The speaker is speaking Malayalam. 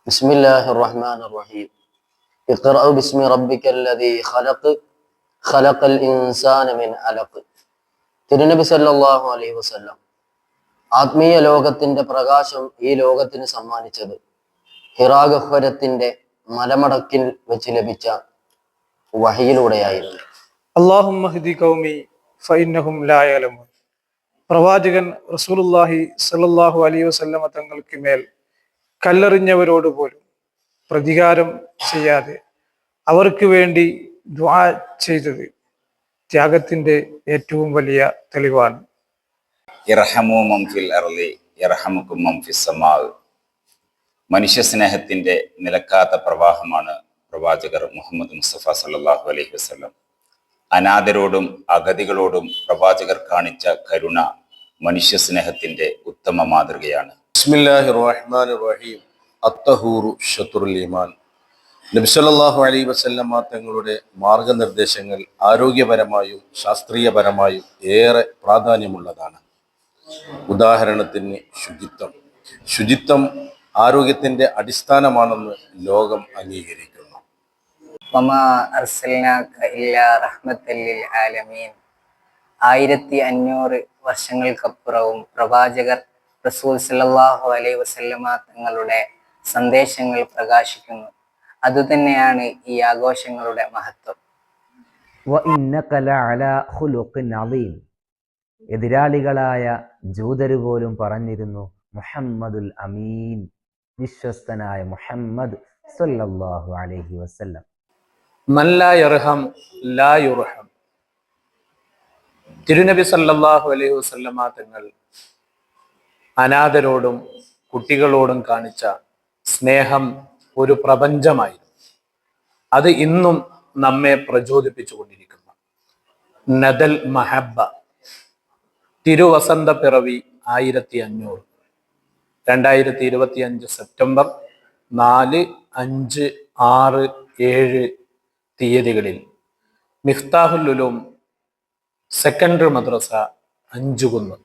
بسم الله الرحمن الرحيم اقرأ باسم ربك الذي خلق خلق الإنسان من علق തിരുനബി സല്ലല്ലാഹു അലൈഹി വസല്ലം ആത്മീയ ലോകത്തിന്റെ പ്രകാശം ഈ ലോകത്തിന് സമ്മാനിച്ചത് ഹിറാ ഗഹ്വരത്തിന്റെ മലമടക്കിൽ വെച്ച് ലഭിച്ച വഹിയിലൂടെയായിരുന്നു. അല്ലാഹുമ്മ ഹ്ദി ഖൗമി ഫഇന്നഹും ലാ യഅലമൂൻ. പ്രവാചകൻ റസൂലുള്ളാഹി സ്വല്ലല്ലാഹു അലൈഹി വസല്ലമ തങ്ങൾക്ക് മേൽ കല്ലെറിഞ്ഞവരോട് പോലും പ്രതികാരം ചെയ്യാതെ അവർക്ക് വേണ്ടി ദുആ ചെയ്തത് ത്യാഗത്തിന്റെ ഏറ്റവും വലിയ തെളിവാണ്. ഇർഹമു മൻ ഫിൽ അർളി യർഹമുക്കും മൻ ഫിസ് സമാ. മനുഷ്യ സ്നേഹത്തിന്റെ നിലക്കാത്ത പ്രവാഹമാണ് പ്രവാചകർ മുഹമ്മദ് മുസ്തഫ സല്ലല്ലാഹു അലൈഹി വസല്ലം. അനാഥരോടും അഗതികളോടും പ്രവാചകർ കാണിച്ച കരുണ മനുഷ്യ സ്നേഹത്തിന്റെ ഉത്തമ മാതൃകയാണ്. ബിസ്മില്ലാഹിർ റഹ്മാനിർ റഹീം. അത്തഹൂറു ശത്രുൽ ഈമാൻ. നബി സല്ലല്ലാഹു അലൈഹി വസല്ലമ തങ്ങളുടെ മാർഗനിർദ്ദേശങ്ങൾ ആരോഗ്യപരമായും ശാസ്ത്രീയപരമായും ഏറെ പ്രാധാന്യമുള്ളതാണ്. ഉദാഹരണത്തിന് ശുചിത്വം ആരോഗ്യത്തിന്റെ അടിസ്ഥാനമാണെന്ന് ലോകം അംഗീകരിക്കുന്നു. 1500 വർഷങ്ങൾക്കപ്പുറവും പ്രവാചകർ റസൂൽ സല്ലല്ലാഹു അലൈഹി വസല്ലമ തങ്ങളുടെ സന്ദേശങ്ങൾ പ്രകാശിക്കുന്നു. അതുതന്നെയാണ് ഈ ആഘോഷങ്ങളുടെ മഹത്വം. എതിരാളികളായ ജൂതര് പോലും പറഞ്ഞിരുന്നു, മുഹമ്മദുൽ അമീൻ, വിശ്വസ്തനായ മുഹമ്മദ് സല്ലല്ലാഹു അലൈഹി വസല്ലം. മൻ ലാ യർഹം ലാ യുർഹം. തിരുനബി സല്ലല്ലാഹു അലൈഹി വസല്ലമ തങ്ങൾ അനാഥരോടും കുട്ടികളോടും കാണിച്ച സ്നേഹം ഒരു പ്രപഞ്ചമായിരുന്നു. അത് ഇന്നും നമ്മെ പ്രചോദിപ്പിച്ചുകൊണ്ടിരിക്കുന്നു. നദൽ മഹബ്ബ, തിരുവസന്ത പിറവി 1500, 2025 സെപ്റ്റംബർ 4, 5, 6, 7 തീയതികളിൽ മിഫ്താഹുൽ ഉലൂം സെക്കൻഡറി മദ്രസ അഞ്ചുകുന്ന്